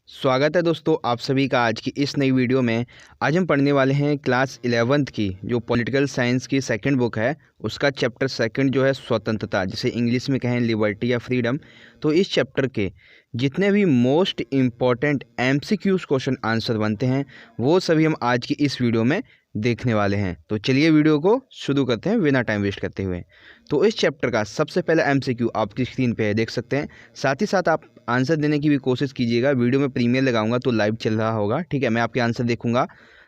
स्वागत है दोस्तों आप सभी का आज की इस नई वीडियो में। आज हम पढ़ने वाले हैं क्लास 11th की जो पॉलिटिकल साइंस की सेकंड बुक है, उसका चैप्टर सेकंड जो है स्वतंत्रता, जिसे इंग्लिश में कहें लिबर्टी या फ्रीडम। तो इस चैप्टर के जितने भी most important MCQs question answer बनते हैं वो सभी हम आज की इस वीडियो में देखने वाले हैं। तो चलिए वीडियो को शुरू करते हैं बिना टाइम वेस्ट करते हुए। तो इस चैप्टर का सबसे पहला एमसीक्यू आपकी स्क्रीन पे है, देख सकते हैं। साथ ही साथ आप आंसर देने की भी कोशिश कीजिएगा। वीडियो में प्रीमियर लगाऊंगा तो लाइव चल रहा होगा, ठीक है। मैं आपके आंसर देखूंगा।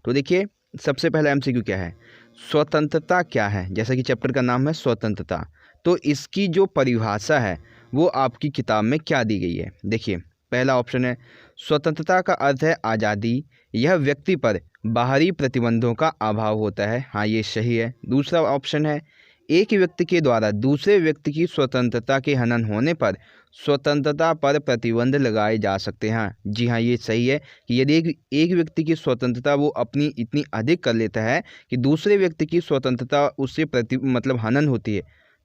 तो देखिए सबसे पहला एमसीक्यू क्या है, स्वतंत्रता क्या है। जैसा कि चैप्टर का नाम है स्वतंत्रता, तो इसकी जो परिभाषा है वो आपकी किताब में क्या दी गई है। देखिए पहला ऑप्शन है, स्वतंत्रता का अर्थ है आज़ादी, यह व्यक्ति पर बाहरी प्रतिबंधों का अभाव होता है। हाँ, ये सही है। दूसरा ऑप्शन है, एक व्यक्ति के द्वारा दूसरे व्यक्ति की स्वतंत्रता के हनन होने पर स्वतंत्रता पर प्रतिबंध लगाए जा सकते हैं। जी हाँ, ये सही है कि यदि एक व्यक्ति की स्वतंत्रता वो अपनी इतनी अधिक कर लेता है कि दूसरे व्यक्ति की स्वतंत्रता उससे हनन होती है,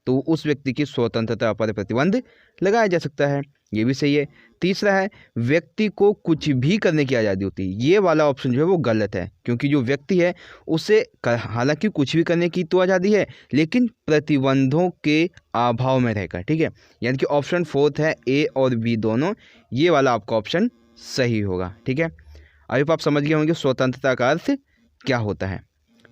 तो उस व्यक्ति की स्वतंत्रता पर प्रतिबंध लगाया जा सकता है। ये भी सही है। तीसरा है, व्यक्ति को कुछ भी करने की आज़ादी होती है। ये वाला ऑप्शन जो है वो गलत है, क्योंकि जो व्यक्ति है उसे हालांकि कुछ भी करने की तो आज़ादी है, लेकिन प्रतिबंधों के अभाव में रहकर, ठीक है। यानी कि ऑप्शन फोर्थ है, ए और बी दोनों, ये वाला आपका ऑप्शन सही होगा, ठीक है। अभी आप समझ गए होंगे स्वतंत्रता का अर्थ क्या होता है।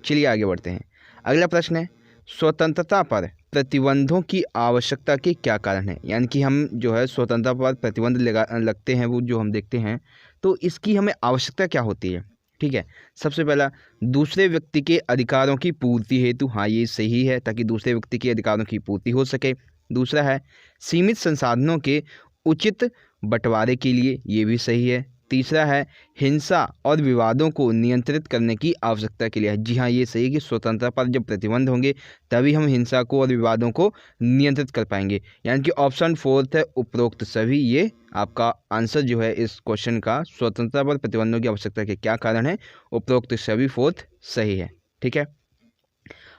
चलिए आगे बढ़ते हैं। अगला प्रश्न है, स्वतंत्रता पर प्रतिबंधों की आवश्यकता के क्या कारण है। यानी कि हम जो है स्वतंत्रता पर प्रतिबंध लगते हैं, वो जो हम देखते हैं, तो इसकी हमें आवश्यकता क्या होती है, ठीक है। सबसे पहला, दूसरे व्यक्ति के अधिकारों की पूर्ति हेतु। हाँ, ये सही है, ताकि दूसरे व्यक्ति के अधिकारों की पूर्ति हो सके। दूसरा है, सीमित संसाधनों के उचित बंटवारे के लिए। ये भी सही है। तीसरा है, हिंसा और विवादों को नियंत्रित करने की आवश्यकता के लिए। जी हाँ, ये सही है कि स्वतंत्रता पर जब प्रतिबंध होंगे तभी हम हिंसा को और विवादों को नियंत्रित कर पाएंगे। यानी कि ऑप्शन फोर्थ है, उपरोक्त सभी। ये आपका आंसर जो है इस क्वेश्चन का, स्वतंत्रता पर प्रतिबंधों की आवश्यकता के क्या कारण है, उपरोक्त सभी फोर्थ सही है, ठीक है।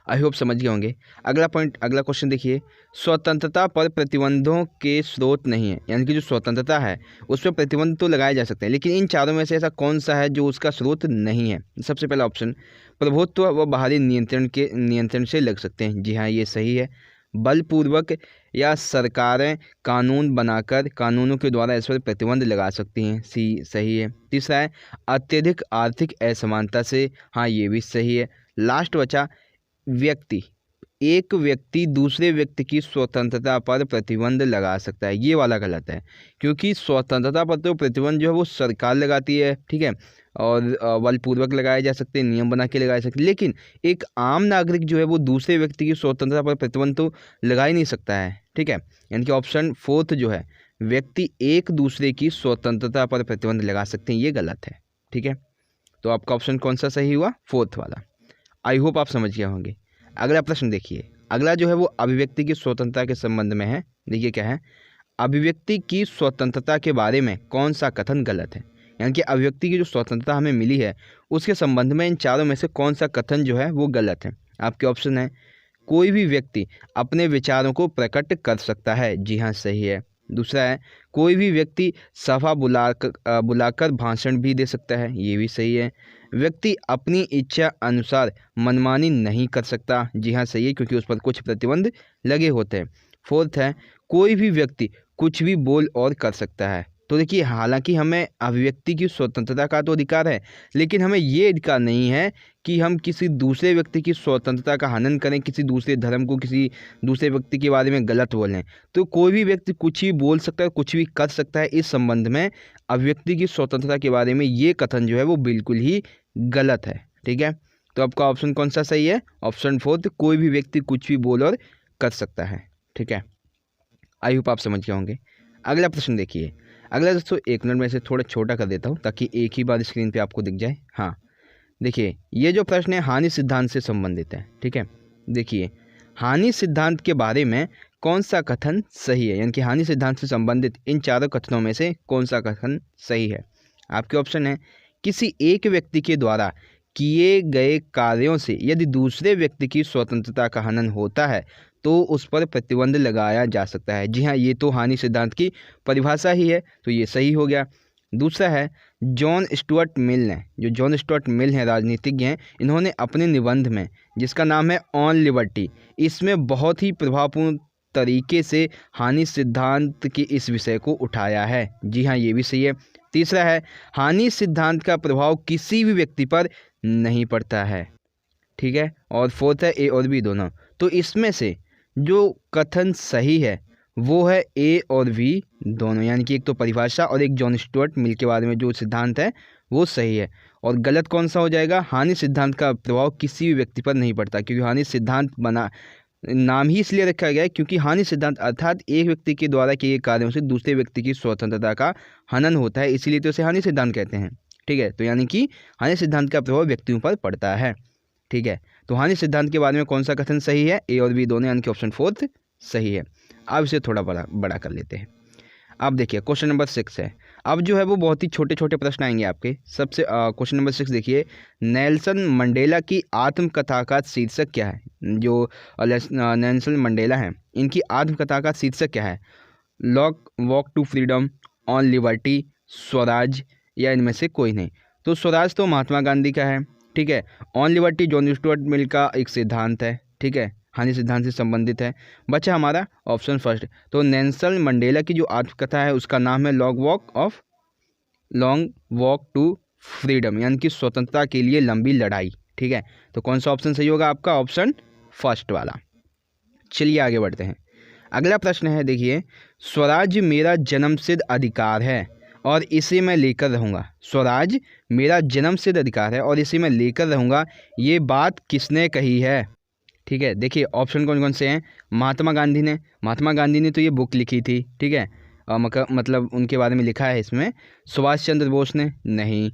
आई होप समझ गए होंगे। अगला पॉइंट, अगला क्वेश्चन देखिए, स्वतंत्रता पर प्रतिबंधों के स्रोत नहीं है। यानी कि जो स्वतंत्रता है उस पर प्रतिबंध तो लगाए जा सकते हैं, लेकिन इन चारों में से ऐसा कौन सा है जो उसका स्रोत नहीं है। सबसे पहला ऑप्शन, प्रभुत्व व बाहरी नियंत्रण से लग सकते हैं। जी हाँ, ये सही है। बलपूर्वक या सरकारें कानून बनाकर कानूनों के द्वारा इस पर प्रतिबंध लगा सकती हैं। सी सही है। तीसरा है, अत्यधिक आर्थिक असमानता से। हाँ, ये भी सही है। लास्ट बचा, एक व्यक्ति दूसरे व्यक्ति की स्वतंत्रता पर प्रतिबंध लगा सकता है। ये वाला गलत है, क्योंकि स्वतंत्रता पर तो प्रतिबंध जो है वो सरकार लगाती है, ठीक है, और बलपूर्वक लगाए जा सकते हैं, नियम बना के लगाए सकते हैं। लेकिन एक आम नागरिक जो है वो दूसरे व्यक्ति की स्वतंत्रता पर प्रतिबंध तो लगा ही नहीं सकता है, ठीक है। यानी कि ऑप्शन फोर्थ जो है, व्यक्ति एक दूसरे की स्वतंत्रता पर प्रतिबंध लगा सकते हैं, ये गलत है, ठीक है। तो आपका ऑप्शन कौन सा सही हुआ, फोर्थ वाला। आई होप आप समझ गए होंगे। अगला प्रश्न देखिए, अगला जो है वो अभिव्यक्ति की स्वतंत्रता के संबंध में है। देखिए क्या है, अभिव्यक्ति की स्वतंत्रता के बारे में कौन सा कथन गलत है। यानी कि अभिव्यक्ति की जो स्वतंत्रता हमें मिली है उसके संबंध में इन चारों में से कौन सा कथन जो है वो गलत है। आपके ऑप्शन है, कोई भी व्यक्ति अपने विचारों को प्रकट कर सकता है। जी हाँ, सही है। दूसरा है, कोई भी व्यक्ति सभा बुलाकर भाषण भी दे सकता है। ये भी सही है। व्यक्ति अपनी इच्छा अनुसार मनमानी नहीं कर सकता। जी हाँ, सही है, क्योंकि उस पर कुछ प्रतिबंध लगे होते हैं। फोर्थ है, कोई भी व्यक्ति कुछ भी बोल और कर सकता है। तो देखिए, हालांकि हमें अभिव्यक्ति की स्वतंत्रता का तो अधिकार है, लेकिन हमें ये अधिकार नहीं है कि हम किसी दूसरे व्यक्ति की स्वतंत्रता का हनन करें, किसी दूसरे धर्म को, किसी दूसरे व्यक्ति के बारे में गलत बोलें। तो कोई भी व्यक्ति कुछ भी बोल सकता है, कुछ भी कर सकता है। इस संबंध में अभिव्यक्ति की स्वतंत्रता के बारे में ये कथन जो है वो बिल्कुल ही गलत है, ठीक है। तो आपका ऑप्शन कौन सा सही है, ऑप्शन फोर्थ, कोई भी व्यक्ति कुछ भी बोल और कर सकता है, ठीक है। आई होप आप समझ गए होंगे। अगला प्रश्न देखिए। अगला दोस्तों, एक मिनट में इसे थोड़ा छोटा कर देता हूँ ताकि एक ही बार स्क्रीन पे आपको दिख जाए। हाँ, देखिए ये जो प्रश्न है हानि सिद्धांत से संबंधित है, ठीक है। देखिए, हानि सिद्धांत के बारे में कौन सा कथन सही है। यानी कि हानि सिद्धांत से संबंधित इन चारों कथनों में से कौन सा कथन सही है। आपके ऑप्शन है, किसी एक व्यक्ति के द्वारा किए गए कार्यों से यदि दूसरे व्यक्ति की स्वतंत्रता का हनन होता है तो उस पर प्रतिबंध लगाया जा सकता है। जी हाँ, ये तो हानि सिद्धांत की परिभाषा ही है, तो ये सही हो गया। दूसरा है जॉन स्टुअर्ट मिल ने, जो जॉन स्टुअर्ट मिल हैं राजनीतिज्ञ हैं, इन्होंने अपने निबंध में जिसका नाम है ऑन लिबर्टी, इसमें बहुत ही प्रभावपूर्ण तरीके से हानि सिद्धांत के इस विषय को उठाया है। जी हाँ, ये भी सही है। तीसरा है हानि सिद्धांत का प्रभाव किसी भी व्यक्ति पर नहीं पड़ता है, ठीक है। और फोर्थ है ए और बी दोनों। तो इसमें से जो कथन सही है वो है ए और बी दोनों, यानी कि एक तो परिभाषा और एक जॉन स्टुअर्ट मिल के बारे में जो सिद्धांत है वो सही है। और गलत कौन सा हो जाएगा, हानि सिद्धांत का प्रभाव किसी भी व्यक्ति पर नहीं पड़ता, क्योंकि हानि सिद्धांत बना नाम ही इसलिए रखा गया है क्योंकि हानि सिद्धांत अर्थात एक व्यक्ति के द्वारा किए गए कार्यों से दूसरे व्यक्ति की स्वतंत्रता का हनन होता है, इसीलिए तो इसे हानि सिद्धांत कहते हैं, ठीक है। तो यानी कि हानि सिद्धांत का प्रभाव व्यक्तियों पर पड़ता है, ठीक है। तो हानि सिद्धांत के बारे में कौन सा कथन सही है, ए और बी दोनों, यानी कि ऑप्शन फोर्थ सही है। अब इसे थोड़ा बड़ा कर लेते हैं। अब देखिए क्वेश्चन नंबर 6 है। अब जो है वो बहुत ही छोटे छोटे प्रश्न आएंगे आपके। सबसे क्वेश्चन नंबर 6 देखिए, नेल्सन मंडेला की आत्मकथा का शीर्षक क्या है। जो नेल्सन मंडेला हैं इनकी आत्मकथा का शीर्षक क्या है, long walk to freedom, on liberty, Swaraj, या इनमें से कोई नहीं। तो स्वराज तो महात्मा गांधी का है, ठीक है। On liberty John Stuart Mill का एक सिद्धांत है, ठीक है, हानि सिद्धांत से संबंधित है। बचा हमारा ऑप्शन फर्स्ट। तो नेल्सन मंडेला की जो आत्मकथा है उसका नाम है लॉन्ग वॉक टू फ्रीडम, यानी कि स्वतंत्रता के लिए लंबी लड़ाई, ठीक है। तो कौन सा ऑप्शन सही होगा आपका, ऑप्शन फर्स्ट वाला। चलिए आगे बढ़ते हैं। अगला प्रश्न है देखिए, स्वराज मेरा जन्मसिद्ध अधिकार है और इसे मैं लेकर रहूँगा। स्वराज मेरा जन्मसिद्ध अधिकार है और इसे मैं लेकर रहूँगा, ये बात किसने कही है, ठीक है। देखिए ऑप्शन कौन कौन से हैं, महात्मा गांधी ने तो ये बुक लिखी थी, ठीक है। मतलब उनके बारे में लिखा है इसमें। सुभाष चंद्र बोस ने नहीं।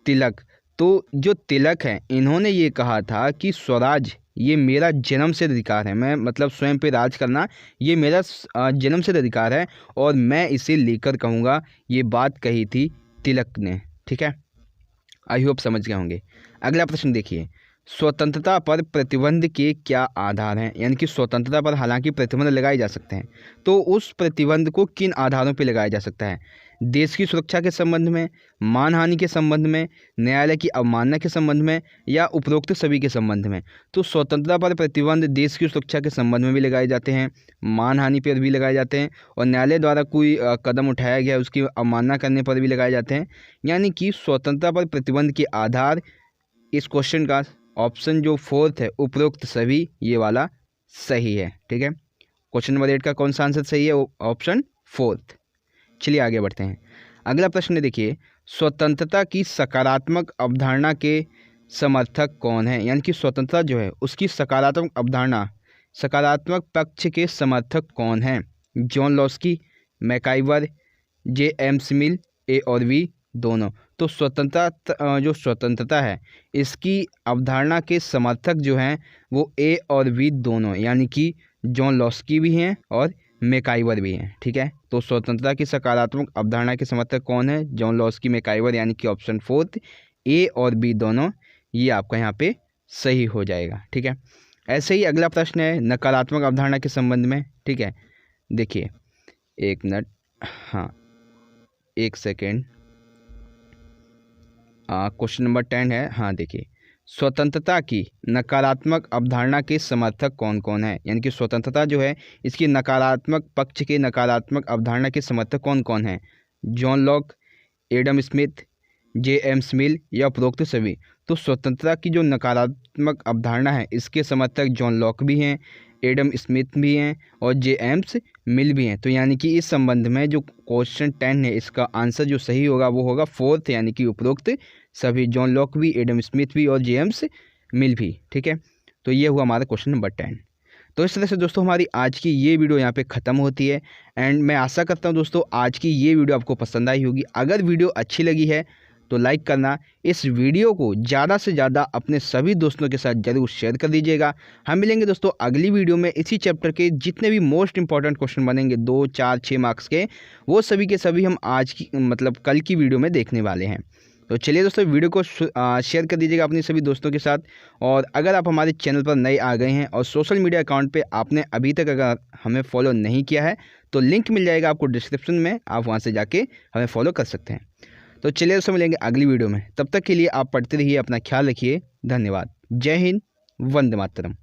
तिलक, तो जो तिलक हैं इन्होंने ये कहा था कि स्वराज ये मेरा जन्मसिद्ध अधिकार है, मैं मतलब स्वयं पे राज करना ये मेरा जन्मसिद्ध अधिकार है और मैं इसे लेकर कहूँगा, ये बात कही थी तिलक ने, ठीक है। आई होप समझ गए होंगे। अगला प्रश्न देखिए, स्वतंत्रता पर प्रतिबंध के क्या आधार हैं, यानी कि स्वतंत्रता पर हालांकि प्रतिबंध लगाए जा सकते हैं, तो उस प्रतिबंध को किन आधारों पर लगाया जा सकता है। देश की सुरक्षा के संबंध में, मानहानि के संबंध में, न्यायालय की अवमानना के संबंध में, या उपरोक्त सभी के संबंध में। तो स्वतंत्रता पर प्रतिबंध देश की सुरक्षा के संबंध में भी लगाए जाते हैं, मानहानि पर भी लगाए जाते हैं, और न्यायालय द्वारा कोई कदम उठाया गया उसकी अवमानना करने पर भी लगाए जाते हैं। यानी कि स्वतंत्रता पर प्रतिबंध के आधार, इस क्वेश्चन का ऑप्शन जो फोर्थ है उपरोक्त सभी, ये वाला सही है, ठीक है। क्वेश्चन नंबर 8 का कौन सा आंसर सही है, ऑप्शन फोर्थ। चलिए आगे बढ़ते हैं। अगला प्रश्न देखिए, स्वतंत्रता की सकारात्मक अवधारणा के समर्थक कौन है, यानी कि स्वतंत्रता जो है उसकी सकारात्मक अवधारणा, सकारात्मक पक्ष के समर्थक कौन हैं। जॉन लॉस्की, मैकाइवर, जे एम्स मिल, ए और बी दोनों। तो जो स्वतंत्रता है इसकी अवधारणा के समर्थक जो हैं वो ए और बी दोनों, यानी कि जॉन लॉस्की भी हैं और मैकाइवर भी हैं, ठीक है। तो स्वतंत्रता की सकारात्मक अवधारणा के समर्थक कौन है, जॉन लॉस्की, मैकाइवर, यानी कि ऑप्शन फोर्थ, ए और बी दोनों, ये आपका यहाँ पे सही हो जाएगा, ठीक है। ऐसे ही अगला प्रश्न है नकारात्मक अवधारणा के संबंध में, ठीक है। देखिए एक मिनट, हाँ एक सेकेंड, क्वेश्चन नंबर 10 है। हाँ देखिए, स्वतंत्रता की नकारात्मक अवधारणा के समर्थक कौन कौन है, यानी कि स्वतंत्रता जो है इसकी नकारात्मक पक्ष के नकारात्मक अवधारणा के समर्थक कौन कौन है। जॉन लॉक, एडम स्मिथ, जे एम्स मिल, या उपरोक्त सभी। तो स्वतंत्रता की जो नकारात्मक अवधारणा है इसके समर्थक जॉन लॉक भी हैं, एडम स्मिथ भी हैं और जे एम्स मिल भी हैं। तो यानी कि इस संबंध में जो क्वेश्चन 10 है इसका आंसर जो सही होगा वो होगा फोर्थ, यानी कि उपरोक्त सभी, जॉन लॉक भी, एडम स्मिथ भी और जे एम्स मिल भी, ठीक है। तो ये हुआ हमारा क्वेश्चन नंबर 10। तो इस तरह से दोस्तों हमारी आज की ये वीडियो यहाँ पे ख़त्म होती है। एंड मैं आशा करता हूँ दोस्तों आज की ये वीडियो आपको पसंद आई होगी। अगर वीडियो अच्छी लगी है तो लाइक करना, इस वीडियो को ज़्यादा से ज़्यादा अपने सभी दोस्तों के साथ ज़रूर शेयर कर दीजिएगा। हम मिलेंगे दोस्तों अगली वीडियो में। इसी चैप्टर के जितने भी मोस्ट इंपॉर्टेंट क्वेश्चन बनेंगे 2, 4, 6 मार्क्स के, वो सभी के सभी हम आज की मतलब कल की वीडियो में देखने वाले हैं। तो चलिए दोस्तों वीडियो को शेयर कर दीजिएगा अपने सभी दोस्तों के साथ। और अगर आप हमारे चैनल पर नए आ गए हैं और सोशल मीडिया अकाउंट पे आपने अभी तक अगर हमें फॉलो नहीं किया है तो लिंक मिल जाएगा आपको डिस्क्रिप्शन में, आप वहां से जाके हमें फॉलो कर सकते हैं। तो चलिए दोस्तों मिलेंगे अगली वीडियो में, तब तक के लिए आप पढ़ते रहिए, अपना ख्याल रखिए। धन्यवाद। जय हिंद, वंदे मातरम।